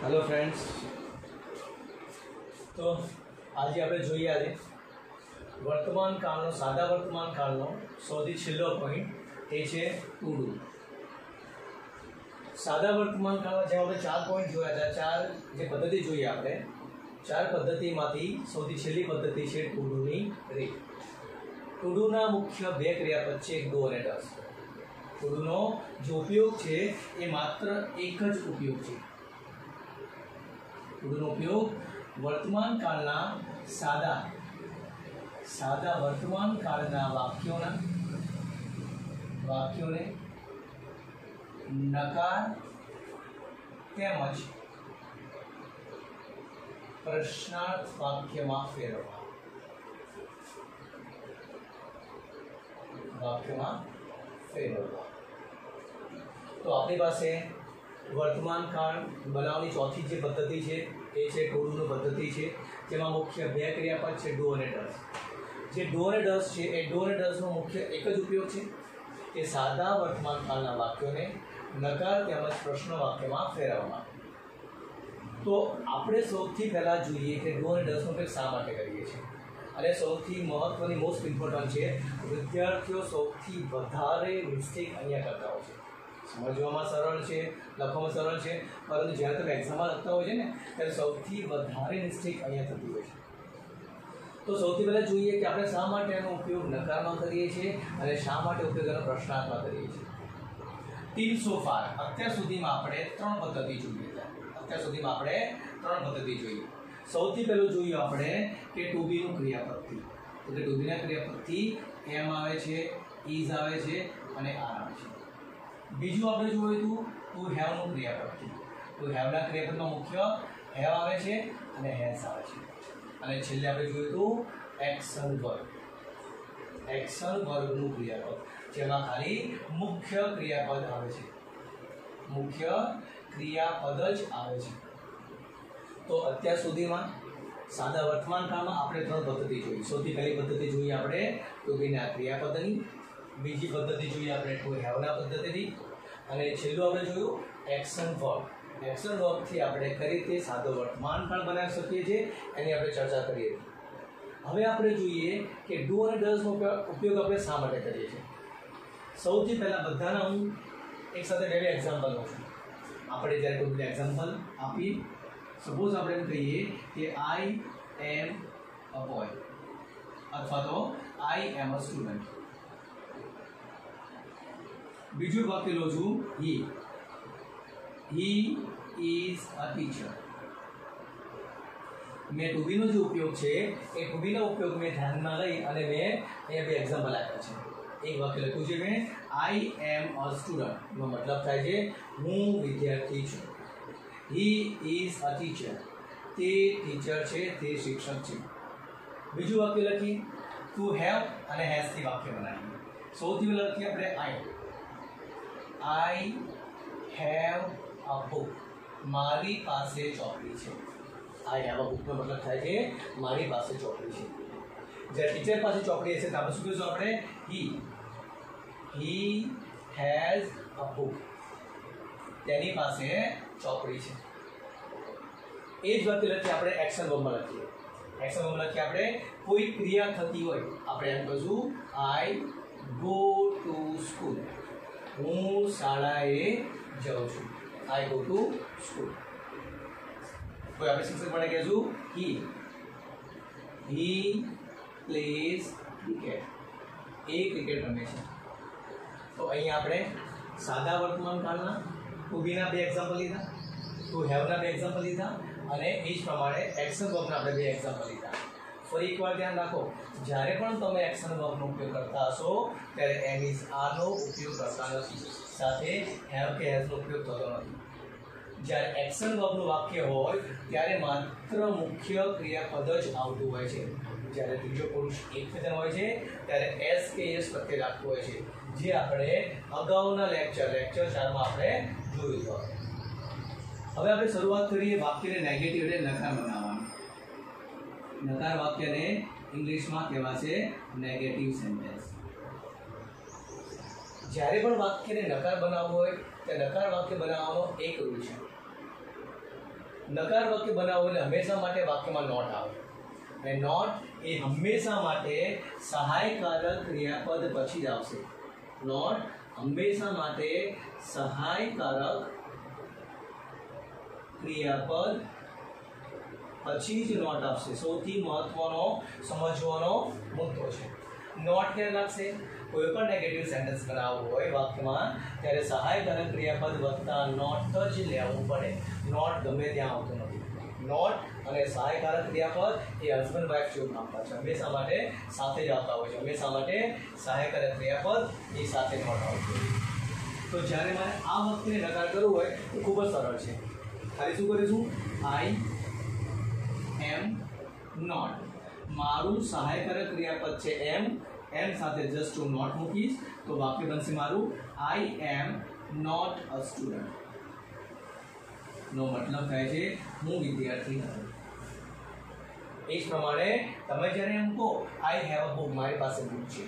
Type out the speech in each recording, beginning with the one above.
Hello friends, तो आज આપણે જોઈએ આજે વર્તમાન કાળનો સાદા વર્તમાન કાળનો સૌથી છેલ્લો પોઈન્ટ એ છે ટુ ડુ। સાદા વર્તમાન કાળમાં જેમ આપણે 4 પોઈન્ટ જોયા હતા, 4 જે પદ્ધતિ જોઈએ આપણે, 4 પદ્ધતિમાંથી સૌથી છેલ્લી પદ્ધતિ છે ટુ ડુની રીત। ટુ ડુના મુખ્ય બે ક્રિયાપદ છે, એક ડુ અને ડઝ। ટુ ડુનો જે ઉપયોગ છે એ માત્ર એક જ ઉપયોગ છે। ટુ ડુનો ઉપયોગ વર્તમાન કાળના સાદા વર્તમાન કાળના વાક્યોને નકાર તેમજ પ્રશ્નાર્થ વાક્યમાં ફેરવવા। તો આપણી પાસે વર્તમાન કાળ બનાવવાની ચોથી જે પદ્ધતિ છે એ છે ટુ ડુની પદ્ધતિ છે, જેમાં મુખ્ય બે ક્રિયાપદ છે ડુ અને ડઝ। જે ડુ અને ડઝ છે એ ડુ અને ડઝનો મુખ્ય એક જ ઉપયોગ છે કે સાદા વર્તમાન કાળના વાક્યોને નકાર તેમજ પ્રશ્ન વાક્યમાં ફેરવવા। તો આપણે સૌથી પહેલાં જોઈએ કે ડુ અને ડઝનો ઉપયોગ શા માટે કરીએ છીએ, અને સૌથી મહત્વની મોસ્ટ ઇમ્પોર્ટન્ટ છે, વિદ્યાર્થીઓ સૌથી વધારે મિસ્ટેક અહીંયા કરતા હોય છે। સમજવામાં સરળ છે, લખવામાં સરળ છે, પરંતુ જ્યારે તમે એક્ઝામમાં લખતા હોય છે ને ત્યારે સૌથી વધારે મિસ્ટેક અહીંયા થતી હોય છે। તો સૌથી પહેલાં જોઈએ કે આપણે શા માટે એનો ઉપયોગ નકારમાં કરીએ છીએ અને શા માટે ઉપયોગ એનો પ્રશ્નાર્થમાં કરીએ છીએ। અત્યાર સુધીમાં આપણે ત્રણ પદ્ધતિ જોઈએ। સૌથી પહેલું જોયું આપણે કે ટુ બીનું ક્રિયાપદથી, તો કે ટુ બીના ક્રિયાપદથી એમ આવે છે, ઇઝ આવે છે અને આર આવે છે। બીજું આપણે જોયું હતું ટુ હેવનું ક્રિયાપદથી, ટુ હેવના ક્રિયાપદમાં મુખ્ય હેવ આવે છે અને હેઝ આવે છે। અને છેલ્લે આપણે જોયું હતું એક્શન વર્ગનું ક્રિયાપદ, જેમાં ખાલી મુખ્ય ક્રિયાપદ આવે છે, મુખ્ય ક્રિયાપદ જ આવે છે। તો અત્યાર સુધીમાં સાદા વર્તમાન કાળમાં આપણે ત્રણ પદ્ધતિ જોઈ। સૌથી પહેલી પદ્ધતિ જોઈએ આપણે ટુ બીના ક્રિયાપદની, બીજી પદ્ધતિ જોઈએ આપણે ટુ હેવના પદ્ધતિથી, અને છેલ્લું આપણે જોયું એક્શન વર્ગથી આપણે કઈ રીતે સાદો વર્તમાન કાળ બનાવી શકીએ છીએ એની આપણે ચર્ચા કરીએ। હવે આપણે જોઈએ કે ડુ અને ડઝનો ઉપયોગ આપણે શા માટે કરીએ છીએ। સૌથી પહેલાં બધાના હું એક સાથે બે એક્ઝામ્પલ લઉં છું। આપણે જ્યારે ટુ બીના એક્ઝામ્પલ આપી, સપોઝ આપણે એમ કહીએ કે આઈ એમ અ બોય અથવા તો આઈ એમ અ સ્ટુડન્ટ। બીજું વાક્ય લઉં છું હી ઇઝ અ ટીચર। મેં ટુ બીનો જે ઉપયોગ છે એ ટુ બીનો ઉપયોગ મેં ધ્યાનમાં લઈ અને મેં અહીંયા બે એક્ઝામ્પલ આપ્યા છે। એક વાક્ય લખ્યું છે મેં આઈ એમ અ સ્ટુડન્ટ, એનો મતલબ થાય છે હું વિદ્યાર્થી છું। હી ઇઝ અ ટીચર, તે ટીચર છે, તે શિક્ષક છે। બીજું વાક્ય લખી ટુ હેવ અને હેઝથી વાક્ય બનાવીએ। સૌથી પહેલાં લખીએ આપણે આઈ હેવ અ બુક, મારી પાસે ચોપડી છે। આઈ હેવ અ બુકનો મતલબ થાય છે મારી પાસે ચોપડી છે। જ્યારે ટીચર પાસે ચોપડી હશે તો આપણે શું કહીશું, આપણે હી હેઝ અ બુક, તેની પાસે ચોપડી છે। એ જ વાક્ય લખીએ આપણે એક્શન વર્બમાં લખીએ આપણે કોઈ ક્રિયા થતી હોય, આપણે એમ કહીશું આઈ ગો ટુ સ્કૂલ, હું શાળાએ જાઉં છું। I go to school. કોઈ આપણે શિક્ષક માટે કહીશું હી પ્લેઝ ક્રિકેટ, એ ક્રિકેટ રમે છે। તો અહીંયા આપણે સાદા વર્તમાન કાળના ટુ બીના બે એક્ઝામ્પલ લીધા, ટુ હેવના બે એક્ઝામ્પલ લીધા, અને એ જ પ્રમાણે એક્શન વર્બના આપણે બે એક્ઝામ્પલ લીધા। ફરી એકવાર ધ્યાન રાખો, જ્યારે પણ તમે એક્શન વર્બનો ઉપયોગ કરતા હશો ત્યારે એમ ઇઝ આરનો ઉપયોગ કરતા નથી, સાથે હેવ કે હેઝનો ઉપયોગ થતો નથી। જ્યારે એક્શન વર્બનું વાક્ય હોય ત્યારે માત્ર મુખ્ય ક્રિયાપદ જ આવતું હોય છે। જ્યારે ત્રીજો પુરુષ એકવચન હોય છે ત્યારે એસ કે એસ પ્રત્યય લાગતું હોય છે, જે આપણે અગાઉના લેક્ચર 4માં આપણે જોયું હતું। હવે આપણે શરૂઆત કરીએ વાક્યને નેગેટિવ એટલે નકાર બનાવવાની। નકાર વાક્યને ઇંગ્લિશમાં કહેવાશે નેગેટિવ સેન્ટેન્સ। જ્યારે પણ વાક્યને નકાર બનાવવો હોય તો નકાર વાક્ય બનાવવાનો એક રૂલ છે। નકાર વાક્ય બનાવો એટલે હંમેશા માટે વાક્યમાં નોટ આવે અને નોટ એ હંમેશા માટે સહાયકારક ક્રિયાપદ પછી જ આવશે. નોટ હંમેશા માટે સહાયકારક ક્રિયાપદ પછી જ નોટ આપશે. સૌથી મહત્વનો સમજવાનો મુદ્દો છે. નોટ ક્યારે લાગશે? કોઈ પણ નેગેટિવ સેન્ટેન્સ બનાવવું હોય વાક્યમાં ત્યારે સહાયકારક ક્રિયાપદ વત્તા નોટ જ લેવું પડે. નોટ ગમે ત્યાં આવતું નથી. નોટ અને સહાયકારક ક્રિયાપદ એ હસબન્ડ વાઇફ જેવું કામ કરે છે. હંમેશા માટે સાથે જ આવતા હોય છે. હંમેશા માટે સહાયકારક ક્રિયાપદ એ સાથે નોટ આવતું હોય. તો જ્યારે મારે આ વાક્યને નકાર કરવું હોય તો ખૂબ જ સરળ છે. ખાલી શું કરીશું? આઈ એમ નોટ. મારું સહાયકારક ક્રિયાપદ છે એમ. એમ સાથે જસ્ટ હું નોટ મૂકીશ તો વાક્ય બનશે મારું આઈ એમ નોટ અ સ્ટુડન્ટ. નો મતલબ થાય છે હું વિદ્યાર્થી નથી. એ જ પ્રમાણે તમે જ્યારે એમ કહો આઈ હેવ અ બુક, મારી પાસે બુક છે.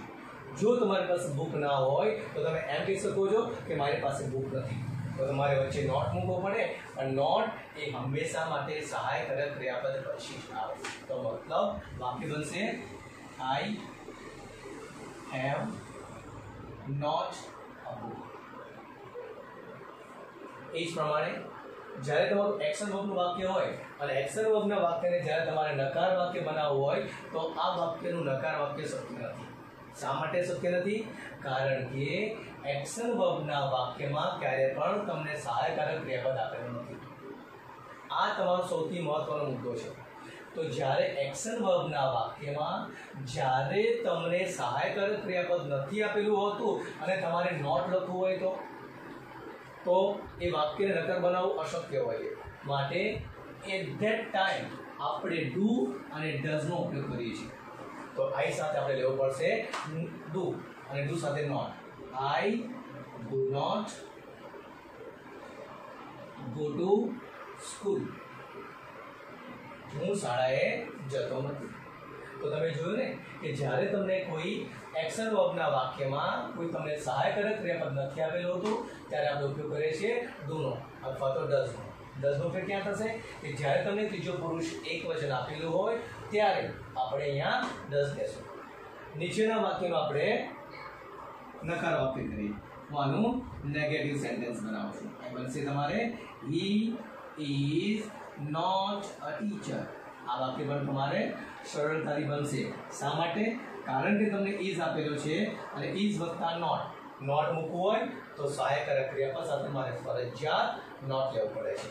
જો તમારી પાસે બુક ના હોય તો તમે એમ કહી શકો છો કે મારી પાસે બુક નથી. તો તમારે વચ્ચે નોટ મૂકવો પડે. અને નોટ એ હંમેશા માટે સહાયકારક ક્રિયાપદ પછી જ આવે. તો મતલબ વાક્ય બનશે I have not a book. એ જ પ્રમાણે જ્યારે તમારું એક્શન વર્બનું વાક્ય હોય અને એક્શન વર્બના વાક્યને જ્યારે તમારે નકાર વાક્ય બનાવવું હોય તો આ વાક્યનું નકાર વાક્ય શક્ય નથી. શા માટે શક્ય નથી? કારણ કે એક્શન વર્બના વાક્યમાં ક્યારે પણ તમને સહાયકારક ક્રિયાપદ આપેલું નથી. આ તમારો સૌથી મહત્વનો મુદ્દો છે. તો જ્યારે એક્શન વર્બના વાક્યમાં જ્યારે તમને સહાયકારક ક્રિયાપદ નથી આપેલું હોતું અને તમારે નોટ લખવું હોય તો એ વાક્યને નકાર બનાવવું અશક્ય હોય છે. માટે એટ ધેટ ટાઈમ આપણે ડુ અને ડઝનો ઉપયોગ કરીએ છીએ. તો આઈ સાથે આપણે લેવું પડશે ડુ અને ડુ સાથે not. I do not go to school. હું શાળાએ જતો નથી. તો તમે જોયું ને કે જ્યારે તમને કોઈ એક્શન વર્બના વાક્યમાં કોઈ તમને સહાયકારક ક્રિયાપદ નથી આપેલું હતું ત્યારે આપણે ઉપયોગ કરીએ છીએ ડુનો અથવા તો ડઝનો. ડઝનો ઉપયોગ ક્યાં થશે? કે જ્યારે તમને ત્રીજો પુરુષ એક વચન આપેલું હોય ત્યારે આપણે અહીંયા ડઝ લેશું. નીચેના વાક્યનો આપણે નકાર વાક્ય કરીએ. આનું નેગેટિવ સેન્ટેન્સ બનાવશું. એ બનશે તમારે he is not a teacher. આ વાક્ય પણ તમારે સરળતાથી બનશે. શા માટે? કારણ કે તમને ઇઝ આપેલો છે અને ઇઝ વત્તા નોટ મૂકવું હોય તો સહાયકારક ક્રિયાપદ સાથે મારે ફરજિયાત નોટ લેવું પડે છે.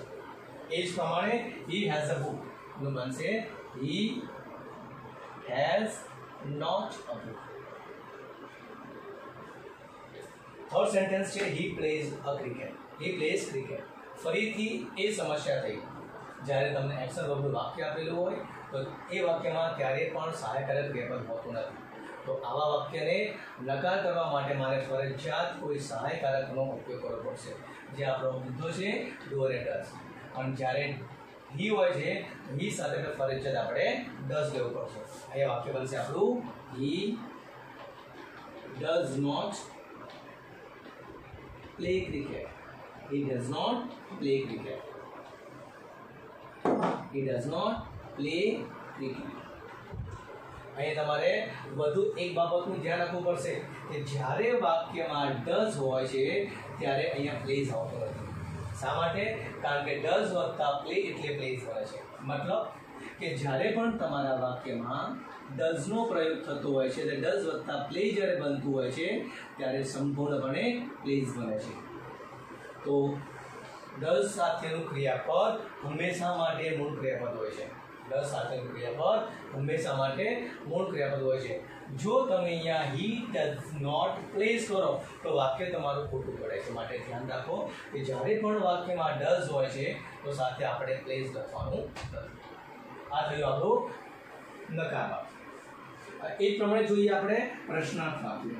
એ જ પ્રમાણે હી હેઝ અ બુક નું બનશે he has not a book. Third sentence છે he plays a cricket. He plays cricket. ફરીથી એ સમસ્યા થઈ. જ્યારે તમને એક્શન વર્બનું વાક્ય આપેલું હોય તો એ વાક્યમાં ક્યારેય પણ સહાયકારક ક્રિયાપદ હોતું નથી. તો આવા વાક્યને નકાર કરવા માટે મારે ફરજિયાત કોઈ સહાયકારકનો ઉપયોગ કરવો પડશે. જે આપણો મુદ્દો છે ડુ અને ડઝ. અને જ્યારે હી હોય છે હી સાથે ફરજિયાત આપણે ડઝ લેવું પડશે. અહીંયા વાક્ય બનશે આપણું he does not play cricket. He does not play cricket. He does not play cricket. અહીંયા તમારે વધુ એક બાબતનું ધ્યાન રાખવું પડશે કે જ્યારે વાક્યમાં ડઝ હોય છે ત્યારે અહીંયા પ્લેઝ આવતો નથી. શા માટે? કારણ કે ડઝ વત્તા પ્લે એટલે પ્લેઝ બને છે. મતલબ કે જ્યારે પણ તમારા વાક્યમાં ડઝનો પ્રયોગ થતો હોય છે એટલે ડઝ વત્તા પ્લે જ્યારે બનતું હોય છે ત્યારે સંપૂર્ણપણે પ્લેઝ બને છે. તો ડઝ સાથેનું ક્રિયાપદ હંમેશા માટે મૂળ ક્રિયાપદ હોય છે. ડઝ સાથેનું ક્રિયાપદ હંમેશા માટે મૂળ ક્રિયાપદ હોય છે. જો તમે અહીંયા હી ડઝ નોટ પ્લેસ કરો તો વાક્ય તમારું ખોટું પડે છે. માટે ધ્યાન રાખો કે જ્યારે પણ વાક્યમાં ડઝ હોય છે તો સાથે આપણે પ્લેસ લખવાનું નથી. આ થયું આપણું નકાર વાક્ય. એ જ પ્રમાણે જોઈએ આપણે પ્રશ્નાર્થ વાક્ય.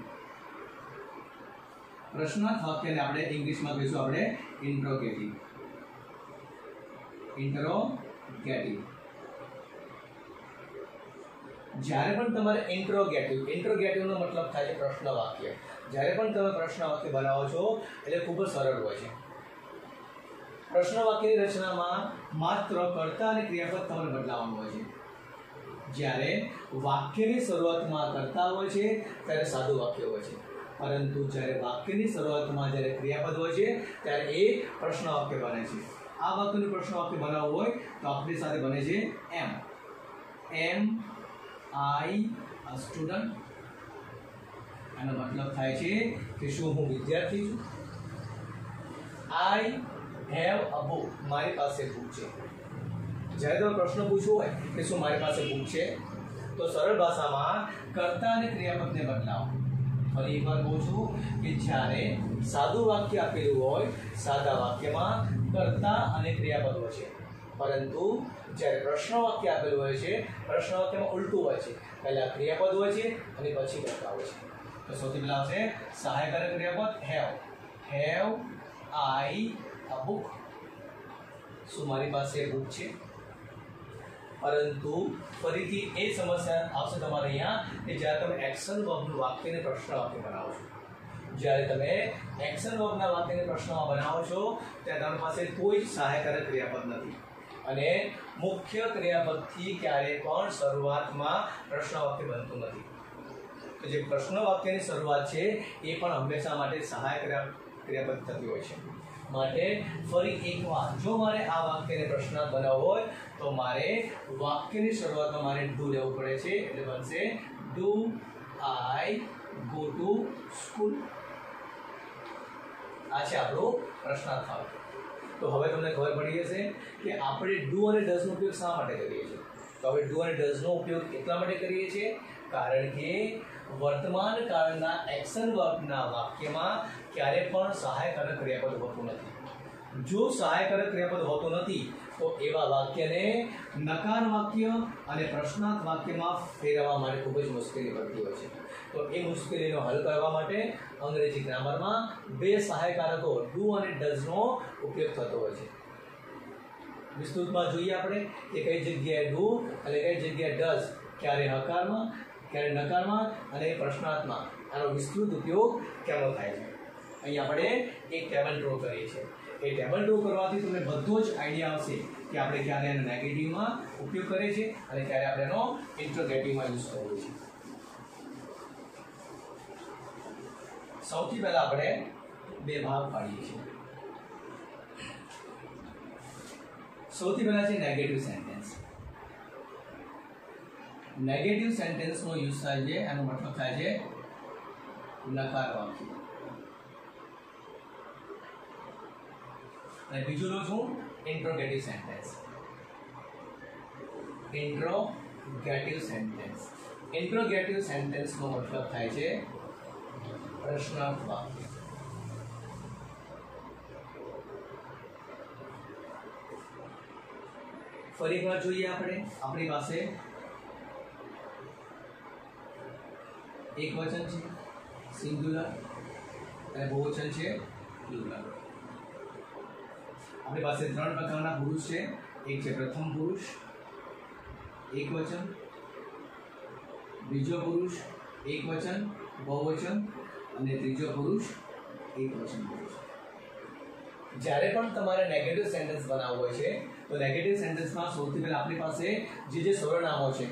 પ્રશ્નાર્થ વાક્યને આપણે ઇંગ્લિશમાં કહીશું આપણે ઇન્ટ્રોગેટિવ. જ્યારે પણ તમારે ઇન્ટ્રોગેટિવનો મતલબ થાય છે પ્રશ્ન વાક્ય. જ્યારે પણ તમે પ્રશ્ન વાક્ય બનાવો છો એટલે ખૂબ જ સરળ હોય છે. પ્રશ્ન વાક્યની રચનામાં માત્ર કર્તા અને ક્રિયાપદ તમારે બદલાવાનું હોય છે. જ્યારે વાક્યની શરૂઆતમાં કર્તા હોય છે ત્યારે સાદું વાક્ય હોય છે, પરંતુ જ્યારે વાક્યની શરૂઆતમાં જ્યારે ક્રિયાપદ હોય છે ત્યારે એ પ્રશ્ન વાક્ય બને છે. આ વાક્યનું પ્રશ્ન વાક્ય બનાવવું હોય તો આપણી સાથે બને છે એમ આઈ અ સ્ટુડન્ટ. આનો મતલબ થાય છે કે શું હું વિદ્યાર્થી છું. આઈ હેવ અ બુક, મારી પાસે બુક છે. જ્યારે તમે પ્રશ્ન પૂછવો હોય કે શું મારી પાસે બુક છે, તો સરળ ભાષામાં કર્તા અને ક્રિયાપદને બદલાવો. ફરી એકવાર કહું છું કે જ્યારે સાદું વાક્ય આપેલું હોય, સાદા વાક્યમાં કર્તા અને ક્રિયાપદ હોય છે, પરંતુ જ્યારે પ્રશ્ન વાક્ય આપેલું હોય છે, પ્રશ્ન વાક્યમાં ઉલટું હોય છે. પહેલા ક્રિયાપદ હોય છે અને પછી કર્તા હોય છે. તો સૌથી પહેલા આવશે સહાયકારક ક્રિયાપદ હેવ આઈ અ બુક. શું મારી પાસે બુક છે. પરંતુ ફરીથી એ સમસ્યા આવશે તમારે અહીંયા કે જ્યારે તમે એક્શન વર્બનું વાક્યને પ્રશ્ન વાક્ય બનાવો છો. જ્યારે તમે એક્શન વર્બના વાક્યને પ્રશ્નમાં બનાવો છો ત્યારે તમારી પાસે કોઈ જ સહાયકારક ક્રિયાપદ નથી, અને મુખ્ય ક્રિયાપદથી ક્યારેય પણ શરૂઆતમાં પ્રશ્ન વાક્ય બનતું નથી. તો જે પ્રશ્ન વાક્યની શરૂઆત છે એ પણ હંમેશા માટે સહાયક ક્રિયાપદ થતી હોય છે. માટે ફરી એકવાર જો મારે આ વાક્યને પ્રશ્નાર્થ બનાવવો હોય તો મારે વાક્યની શરૂઆતમાં મારે ડુ લેવું પડે છે. એટલે બનશે do I go to school. આ છે આપણું પ્રશ્નાર્થ વાક્ય. તો હવે તમને ખબર પડી જશે કે આપણે ડુ અને ડઝનો ઉપયોગ શા માટે કરીએ છીએ. તો હવે ડુ અને ડઝનો ઉપયોગ એટલા માટે કરીએ છીએ કારણ કે વર્તમાન કાળના એક્શન વર્બના વાક્યમાં ક્યારે પણ સહાયકારક ક્રિયાપદ હોતું નથી. જો સહાયકારક ક્રિયાપદ હોતું નથી તો એવા વાક્યને નકાર વાક્ય અને પ્રશ્નાર્થ વાક્યમાં ફેરવવા માટે ખૂબ જ મુશ્કેલી પડતી હોય છે. તો એ મુશ્કેલીનો હલ કરવા માટે અંગ્રેજી ગ્રામરમાં બે સહાયકારકો ડુ અને ડઝનો ઉપયોગ થતો હોય છે. વિસ્તૃતમાં જોઈએ આપણે કે કઈ જગ્યાએ ડુ અને કઈ જગ્યાએ ડઝ, ક્યારે હકારમાં ક્યારે નકારમાં અને પ્રશ્નાર્થમાં આનો વિસ્તૃત ઉપયોગ કેમ થાય છે. અહીં આપણે એક ટેબલ ડ્રો કરીએ છીએ. એ ટેબલ ડ્રો કરવાથી તમને બધો જ આઈડિયા આવશે કે આપણે ક્યારે એનો નેગેટિવમાં ઉપયોગ કરીએ છીએ અને ક્યારે આપણે એનો ઇન્ટ્રોગેટિવમાં યુઝ કરીએ છીએ. સૌથી પહેલા આપણે બે ભાગ પાડીએ છીએ. સૌથી પહેલા છે નેગેટિવ સેન્ટેન્સ. નેગેટિવ સેન્ટેન્સનો યુઝ થાય છે, એનો મતલબ થાય છે નકાર વાક્ય. અને બીજું લો છું interrogative sentence. Interrogative sentence. Interrogative સેન્ટેન્સનો મતલબ થાય છે પ્રશ્નાર્થ વાક્ય. ફરી એકવાર જોઈએ આપણે. આપણી પાસે એક વચન છે સિંગ્યુલર અને બહુવચન છે પ્લુરલ. આપણી પાસે ત્રણ પ્રકારના પુરુષ છે. એક છે પ્રથમ પુરુષ એક વચન, બીજો પુરુષ એક વચન બહુવચન અને ત્રીજો પુરુષ એક વચન પુરુષ. જ્યારે પણ તમારે નેગેટિવ સેન્ટેન્સ બનાવવું હોય છે તો નેગેટિવ સેન્ટેન્સમાં સૌથી પહેલા આપણી પાસે જે સર્વનામો છે,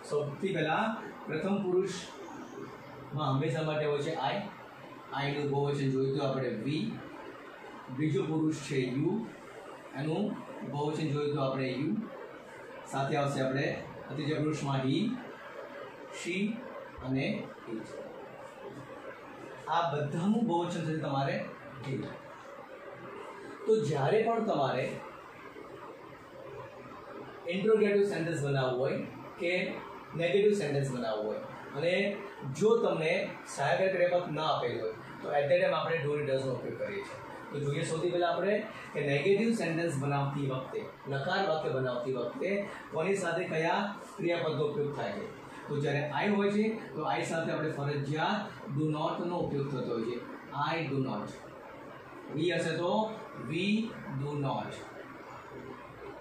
સૌથી પહેલા પ્રથમ પુરુષમાં હંમેશા માટે હોય છે આઈ. આઈનું બહુવચન જોયું તો આપણે વી. બીજો પુરુષ છે યુ, એનું બહુવચન જોયું તો આપણે યુ. સાથે આવશે આપણે ત્રીજા પુરુષમાં હી, શી અને ઇટ. આ બધાનું બહુવચન થશે તમારે હી. તો જ્યારે પણ તમારે ઇન્ટ્રોગેટિવ સેન્ટેન્સ બનાવવું હોય કે નેગેટિવ સેન્ટેન્સ બનાવવું હોય અને જો તમને સહાયક ક્રિયાપદ ના આપેલું હોય તો એટ ધ ટાઈમ આપણે ડુ અને ડઝનો ઉપયોગ કરીએ છીએ. તો જોઈએ સૌથી પહેલાં આપણે કે નેગેટિવ સેન્ટેન્સ બનાવતી વખતે, નકાર વાક્ય બનાવતી વખતે કોની સાથે કયા ક્રિયાપદનો ઉપયોગ થાય છે. તો જ્યારે આઈ હોય છે તો આઈ સાથે આપણે ફરજિયાત ડુ નોટનો ઉપયોગ થતો હોય છે. આઈ ડુ નોટ. વી હશે તો વી ડુ નોટ.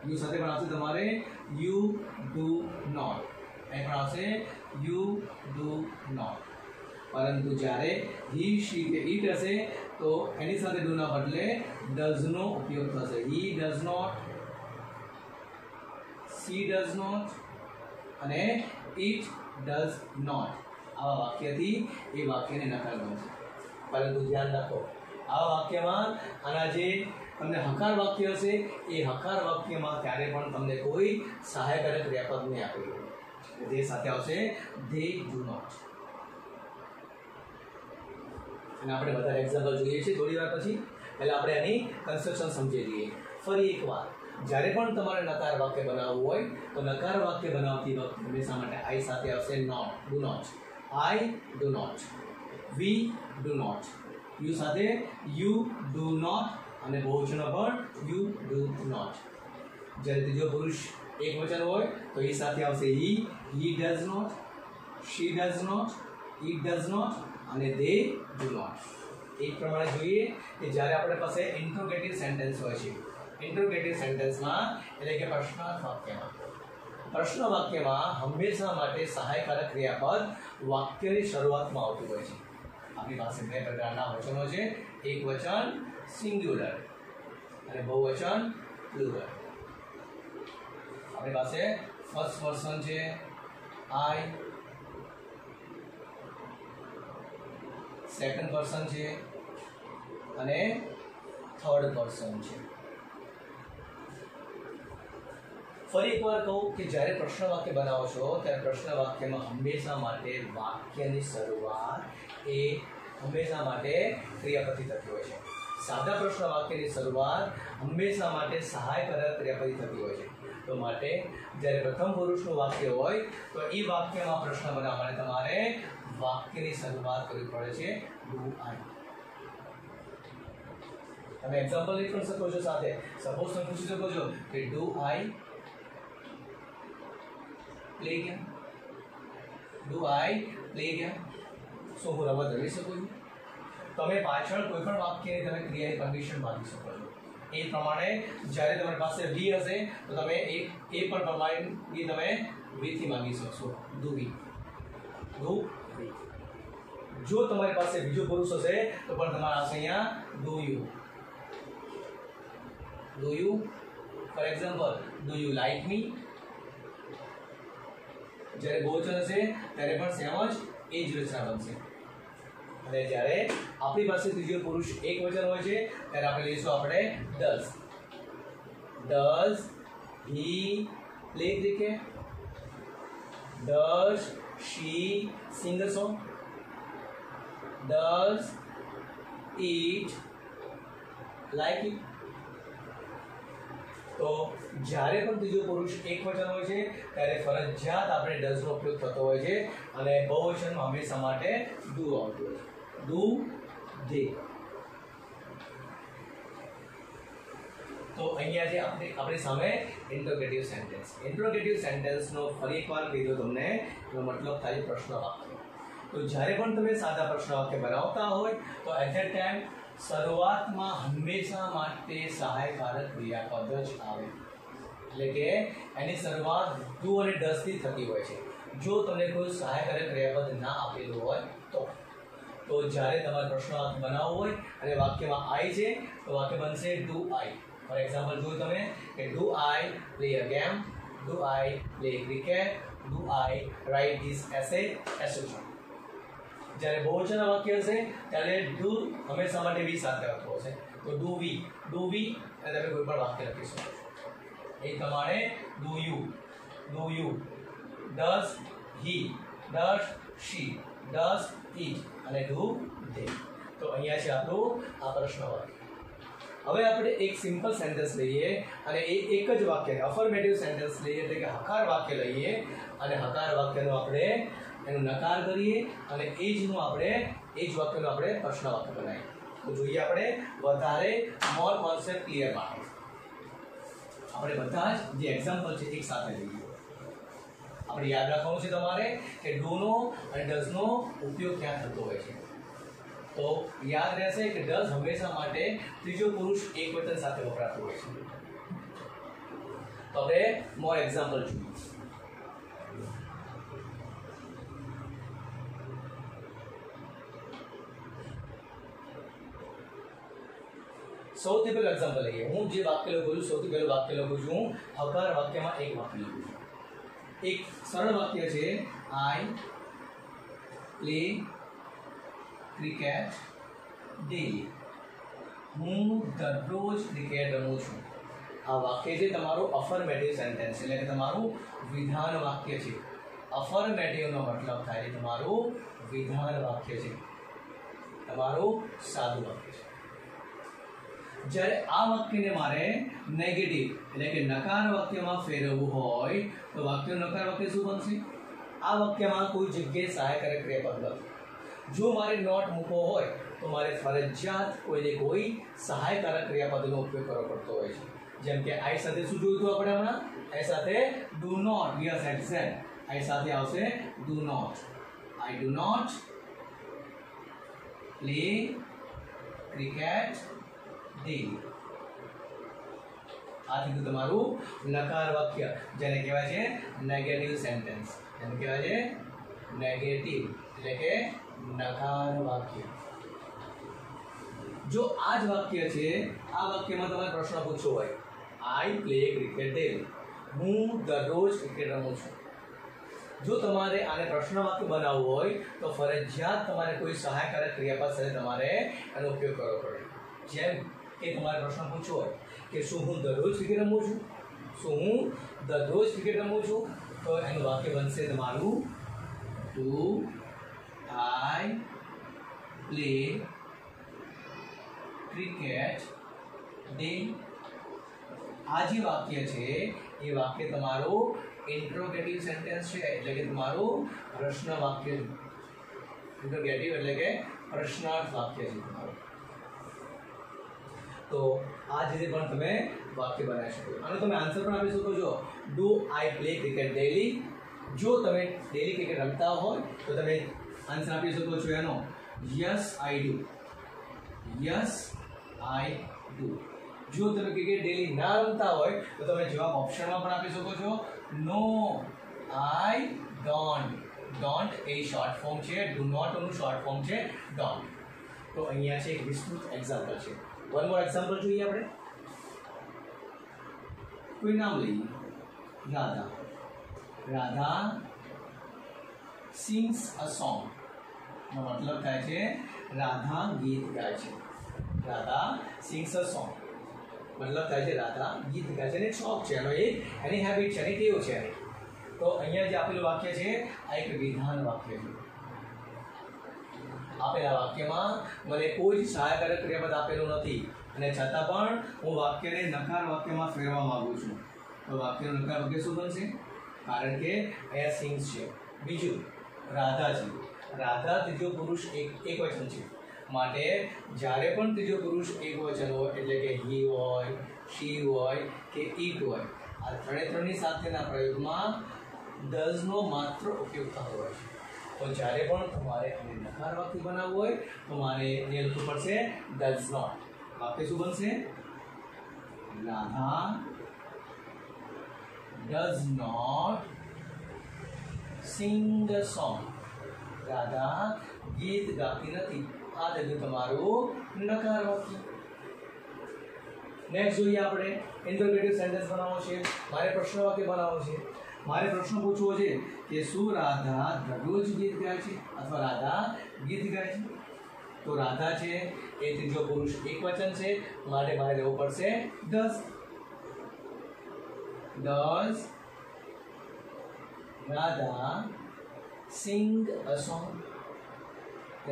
યુ સાથે પણ આવશે તમારે યુ ડુ નોટ. અહીં પણ આવશે યુ ડુ નોટ. પરંતુ જ્યારે હી શી કે ઇટ હશે તો એની સાથે ડુ ના બદલે ડઝ નો ઉપયોગ થશે. He does not, she does not અને ઇટ ડઝ નોટ. આવા વાક્યથી એ વાક્યને નકાર બનશે. પરંતુ ધ્યાન રાખો, આવા વાક્યમાં આના જે તમને હકાર વાક્ય હશે એ હકાર વાક્યમાં ત્યારે પણ તમને કોઈ સહાયકારક ક્રિયાપદ નહીં આપેલું. જે સાથે આવશે they do not. અને આપણે બધા એક્ઝામ્પલ જોઈએ છીએ થોડી વાર પછી. પહેલા આપણે આની કન્સ્ટ્રક્શન સમજી લઈએ. ફરી એકવાર, જ્યારે પણ તમારે નકાર વાક્ય બનાવવું હોય તો નકાર વાક્ય બનાવતી વખતે હંમેશા માટે આઈ સાથે આવશે not, do not. I do not, we do not. You સાથે યુ ડુ નોટ અને બહુવચનમાં પણ યુ ડુ નોટ. જ્યારે ત્રીજો પુરુષ એક વચન હોય તો એ સાથે આવશે he, he does not, she does not, it does not અને દે ડુ નોટ. એ પ્રમાણે જોઈએ કે જ્યારે આપણી પાસે ઇન્ટ્રોગેટિવ સેન્ટેન્સ હોય છે, ઇન્ટ્રોગેટિવ સેન્ટેન્સમાં એટલે કે પ્રશ્નાર્થ વાક્યમાં, પ્રશ્ન વાક્યમાં હંમેશા માટે સહાયકારક ક્રિયાપદ વાક્યની શરૂઆતમાં આવતું હોય છે. આપણી પાસે બે પ્રકારના વચનો છે, એક વચન સિંગ્યુલર અને બહુવચન પ્લુરલ. આપણી પાસે ફર્સ્ટ પર્સન છે આઈ, સેકન્ડ પર્સન છે અને થર્ડ પર્સન છે. ફરી એકવાર કહું કે જ્યારે પ્રશ્ન વાક્ય બનાવો છો ત્યારે પ્રશ્ન વાક્યમાં હંમેશા માટે વાક્યની શરૂઆત એ હંમેશા માટે ક્રિયાપદથી થતી હોય છે. સાદા પ્રશ્ન વાક્યની શરૂઆત હંમેશા માટે સહાયકારક ક્રિયાપદથી થતી હોય છે. તો માટે જ્યારે પ્રથમ પુરુષનું વાક્ય હોય તો એ વાક્યમાં પ્રશ્ન બનાવવા માટે તમારે વાક્યની શરૂઆત કરવી પડે છે ડુ આઈ. તમે એક્ઝામ્પલ લઈ પણ શકો છો સાથે. સપોઝ તમે પૂછી શકો છો કે do I play game, do I play game, શું હું રમત રમી શકું છું? તમે પાછળ કોઈ પણ વાક્યની તમે ક્રિયાની પરમિશન માંગી શકો છો. એ પ્રમાણે જ્યારે તમારી પાસે વી હશે તો તમે એ પણ પ્રમાણેની તમે વીથી માંગી શકશો. Do we, do we. જો તમારી પાસે બીજો પુરુષ હશે તો પણ તમારે આવશે અહીંયા do you, do you. For example, do you like મી. જ્યારે બહુવચન હશે ત્યારે પણ સેમ જ એ જ રચના બનશે. અને જ્યારે આપણી પાસે ત્રીજો પુરુષ એક વચન હોય છે ત્યારે આપણે લઈશું આપણે does. Does he play cricket? Does she sing a song? Does it like it? તો જ્યારે પણ ત્રીજો પુરુષ એક વચન હોય છે ત્યારે ફરજિયાત આપણે ડઝ નો ઉપયોગ થતો હોય છે અને બહુવચનમાં હંમેશા માટે ડુ આવતું હોય છે. ડુ, દે. તો અહીંયા જે આપણી સામે ઇન્ટ્રોગેટિવ સેન્ટેન્સ, ઇન્ટ્રોગેટિવ સેન્ટેન્સનો ફરી એકવાર કીધો તમને, એનો મતલબ થાય પ્રશ્ન વાક્ય. તો જ્યારે પણ તમે સાદા પ્રશ્ન વાક્ય બનાવતા હોય તો એટ ધેટ ટાઈમ શરૂઆતમાં હંમેશા માટે સહાયકારક ક્રિયાપદ જ આવે. એટલે કે એની શરૂઆત ડુ અને ડઝ થી થતી હોય છે. જો તમને કોઈ સહાયકારક ક્રિયાપદ ના આપેલું હોય તો જ્યારે તમારે પ્રશ્ન વાક્ય બનાવવું હોય અને વાક્યમાં આઈ છે તો વાક્ય બનશે ડુ આઈ. ફોર એક્ઝામ્પલ જોયું તમે કે do I play a game, do I play cricket, do I write this essay, et cetera. જ્યારે બહુવચન વાક્ય હશે ત્યારે ડુ હંમેશા માટે વી સાથે આવતો હશે. તો ડુ વી, ડુ વી અને તમે કોઈ પણ વાક્ય લખી શકો છો. એ પ્રમાણે do you, does he, does she, does it અને ડુ ધે. તો અહીંયા છે આપણું આ પ્રશ્ન વાક્ય. હવે આપણે એક સિમ્પલ સેન્ટેન્સ લઈએ અને એ એક જ વાક્ય અફર્મેટિવ સેન્ટેન્સ લઈએ એટલે કે હકાર વાક્ય લઈએ અને હકાર વાક્યનો આપણે એનો નકાર કરીએ અને એ જ વાક્યનો આપણે પ્રશ્ન વાક્ય બનાવીએ. તો જોઈએ આપણે વધારે મોર કોન્સેપ્ટ ક્લિયર માટે આપણે બધા જ જે એક્ઝામ્પલ છે એક સાથે લઈએ. આપણે યાદ રાખવાનું છે તમારે કે ડુ નો અને ડઝ નો ઉપયોગ ક્યાં થતો હોય છે. તો યાદ રહેશે કે ડઝ હંમેશા માટે ત્રીજો પુરુષ એક વચન સાથે વપરાતું હોય છે. તો આપણે મોર એક્ઝામ્પલ જોઈએ. સૌથી પહેલું એક્ઝામ્પલ લઈએ. હું જે વાક્ય લખું છું સૌથી પહેલું વાક્ય લખું છું હકાર વાક્યમાં એક વાક્ય લખું છું. એક સરળ વાક્ય છે આઈ પ્લે ક્રિકેટ ડેલી. હું દરરોજ ક્રિકેટ રમું છું. આ વાક્ય છે તમારું અફર્મેટિવ સેન્ટેન્સ એટલે કે તમારું વિધાન વાક્ય છે. અફર્મેટિવનો મતલબ થાય છે તમારું વિધાન વાક્ય છે, તમારું સાદું વાક્ય છે. જ્યારે આ વાક્યને મારે નેગેટિવ એટલે કે નકાર વાક્યમાં ફેરવવું હોય તો વાક્યનું નકાર વાક્ય શું બનશે? આ વાક્યમાં કોઈ જગ્યાએ સહાયકારક ક્રિયાપદ નથી. જો મારે નોટ મૂકવો હોય તો મારે ફરજિયાત કોઈને કોઈ સહાયકારક ક્રિયાપદનો ઉપયોગ કરવો પડતો હોય છે. જેમ કે આઈ સાથે શું જોયું હતું આપણે હમણાં? આઈ સાથે do not. Yes exact. I સાથે આવશે do not. I do not play cricket daily. આ થયું તમારું નકાર વાક્ય, જેને કહેવાય છે નેગેટિવ સેન્ટેન્સ. જેને કહેવાય છે નેગેટિવ એટલે કે નકાર વાક્ય. જો આ જ વાક્ય છે, આ વાક્યમાં તમારે પ્રશ્ન પૂછવો હોય આઈ પ્લે ક્રિકેટ ડેલી. હું દરરોજ ક્રિકેટ રમું છું. જો તમારે આને પ્રશ્ન વાક્ય બનાવવું હોય તો ફરજિયાત તમારે કોઈ સહાયકારક ક્રિયાપદ સાથે તમારે એનો ઉપયોગ કરવો પડે. જેમ કે તમારે પ્રશ્ન પૂછવો હોય કે શું હું દરરોજ ક્રિકેટ રમું છું? શું હું દરરોજ ક્રિકેટ રમું છું? તો એનું વાક્ય બનશે તમારું do I play cricket daily. આ જે વાક્ય છે એ વાક્ય તમારું ઇન્ટ્રોગેટિવ સેન્ટેન્સ છે એટલે કે તમારું પ્રશ્ન વાક્ય. ઇન્ટ્રોગેટિવ એટલે કે પ્રશ્નાર્થ વાક્ય છે તમારું. તો આ જ રીતે પણ તમે વાક્ય બનાવી શકો. અને તમે આન્સર પણ આપી શકો છો do I play cricket daily. જો તમે ડેલી ક્રિકેટ રમતા હોય તો તમે આન્સર આપી શકો છો એનો yes I do. Yes I do. જો તમે ક્રિકેટ ડેલી ના રમતા હોય તો તમે જવાબ ઓપ્શનમાં પણ આપી શકો છો નો આઈ ડોન્ટ. ડોન્ટ એ શોર્ટ ફોર્મ છે, ડુ નોટ નું શોર્ટ ફોર્મ છે ડોન્ટ. તો અહીંયા છે એક વિસ્તૃત એક્ઝામ્પલ છે. વન મોર એક્ઝામ્પલ જોઈએ આપણે. કોઈ નામ લઈએ Radha. Radha sings a song. નો મતલબ થાય છે રાધા ગીત ગાય છે. રાધા સિંગ્સ અ સોંગ મતલબ થાય છે રાધા ગીત ગાય છે. અને શોખ છે એનો, એની હેબિટ છે, એની ટેવ છે એની. તો અહીંયા જે આપેલું વાક્ય છે આ એક વિધાન વાક્ય છે. આપેલા વાક્યમાં મને કોઈ જ સહાયકારક ક્રિયાપદ આપેલું નથી અને છતાં પણ હું વાક્યને નકાર વાક્યમાં ફેરવવા માંગુ છું. તો વાક્યનું નકાર વાક્ય શું બનશે? કારણ કે અહીંયા સિંગ્સ છે. બીજું રાધા છે. રાધા ત્રીજો પુરુષ એકવચન છે. માટે જ્યારે પણ ત્રીજો પુરુષ એકવચન હોય એટલે કે હી હોય, શી હોય કે ઇટ હોય, આ ત્રણેની સાથેના પ્રયોગમાં ડઝ નો માત્ર ઉપયોગ થતો હોય છે. તો જ્યારે પણ તમારે એને નકાર વાક્ય બનાવવું હોય તો મારે એ લખવું પડશે ડઝ નોટ. વાક્ય શું બનશે? Radha does not sing a song. Radha ગીત ગાતી નથી. આ થયું તમારું નકાર વાક્ય. નેક્સ્ટ જોઈએ આપણે ઇન્ટરોગેટિવ સેન્ટેન્સ બનાવવો છે. મારે પ્રશ્ન વાક્ય બનાવવો છે. મારે પ્રશ્ન પૂછવો છે કે શું રાધા દરરોજ ગીત ગાય છે અથવા રાધા ગીત ગાય છે? તો રાધા છે એ ત્રીજો પુરુષ એકવચન છે માટે મારે લેવું પડશે does. Does Radha sing a song.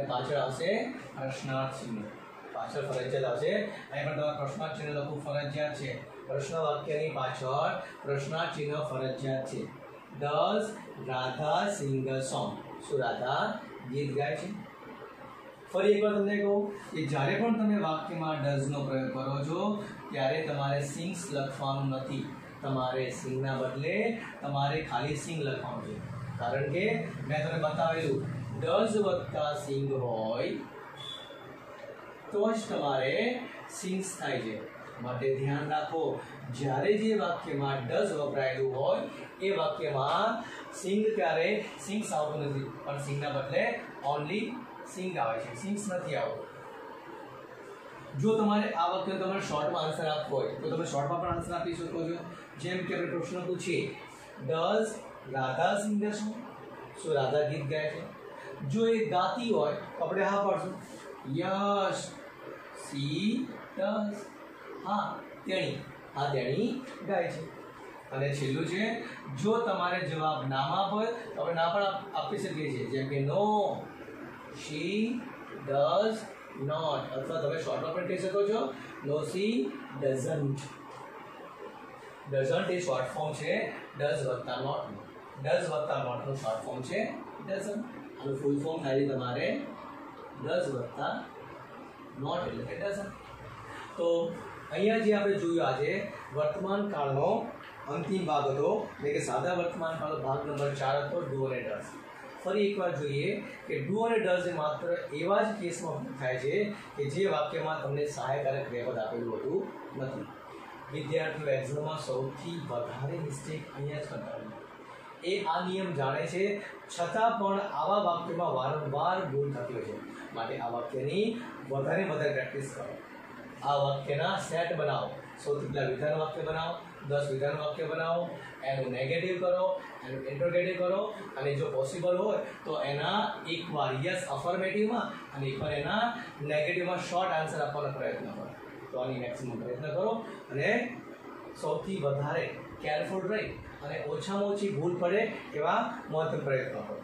પાછળ આવશે પ્રશ્નાર્થ ચિહ્ન. પાછળ ફરજિયાત આવશે. અહીં પણ તમારે પ્રશ્નાર્થ ચિહ્ન લખવું ફરજિયાત છે. પ્રશ્ન વાક્યની પાછળ પ્રશ્નાર્થ ચિહ્ન ફરજિયાત છે. Does Radha sing a song. શું રાધા ગીત ગાય છે? ફરી એકવાર તમને કહું કે જ્યારે પણ તમે વાક્યમાં ડઝ નો પ્રયોગ કરો છો ત્યારે તમારે સિંગ્સ લખવાનું નથી. તમારે સિંગના બદલે તમારે ખાલી સિંગ લખવાનું છે. કારણ કે મેં તમને બતાવેલું ડઝ વત્તા સિંગ હોય તો જ તમારે સિંગ્સ થાય છે. માટે ધ્યાન રાખો, જ્યારે જે વાક્યમાં ડઝ વપરાયેલું હોય એ વાક્યમાં સિંગ ત્યારે સિંગ્સ આવતું નથી, પણ સિંગના બદલે ઓનલી સિંગ આવે છે, સિંગ્સ નથી આવતું. જો તમારે આ વખતે તમારે શોર્ટમાં આન્સર આપવો હોય તો તમે શોર્ટમાં પણ આન્સર આપી શકો છો. જેમ કે આપણે પ્રશ્ન પૂછીએ, does Radha sing the song? શું રાધા ગીત ગાય છે? જો એ ગાતી હોય તો આપણે હા પાડશું, યસ સી ડઝ. હા તેણી, હા તેણી ગાય છે. અને છેલ્લું છે, જો તમારે જવાબ નામાં હોય તો આપણે ના પણ આપી શકીએ છીએ. જેમ કે નો શી ડઝ નોટ, અથવા તમે શોર્ટમાં પણ કહી શકો છો નો સી ડઝન્ટ. ડઝન્ટ એ શોર્ટ ફોર્મ છે ડઝ વત્તા નોટ. ડઝ વત્તા નોટનું શોર્ટ ફોર્મ છે ડઝન્ટ. આનું ફૂલ ફોર્મ થાય તમારે ડઝ વત્તા નોટ એટલે કે ડઝન્ટ. તો અહીંયા જે આપણે જોયું આજે વર્તમાન કાળનો અંતિમ ભાગ હતો, એટલે કે સાદા વર્તમાન કાળનો ભાગ નંબર 4 હતો ડુ અને ડઝ. ફરી એકવાર જોઈએ કે ડુ અને ડઝ એ માત્ર એવા જ કેસમાં થાય છે કે જે વાક્યમાં તમને સહાયકારક ક્રિયાપદ આપેલું હોતું નથી. વિદ્યાર્થીઓ એક્ઝામમાં સૌથી વધારે મિસ્ટેક અહીંયા જ કરતા હોય. એ આ નિયમ જાણે છે છતાં પણ આવા વાક્યમાં વારંવાર ભૂલ થતી હોય છે. માટે આ વાક્યની વધારે પ્રેક્ટિસ કરો. આ વાક્યના સેટ બનાવો. સૌથી પહેલાં વિધાન વાક્ય બનાવો, 10 વિધાન વાક્ય બનાવો, એનું નેગેટિવ કરો, એનું ઇન્ટ્રોગેટિવ કરો, અને જો પોસિબલ હોય તો એના એકવાર યસ અફર્મેટિવમાં અને એકવાર એના નેગેટિવમાં શોર્ટ આન્સર આપવાનો પ્રયત્ન કરો. તો આની મેક્સિમમ પ્રયત્ન કરો અને સૌથી વધારે કેરફુલ રહી અને ઓછામાં ઓછી ભૂલ પડે એવા મહત્તમ પ્રયત્નો કરો.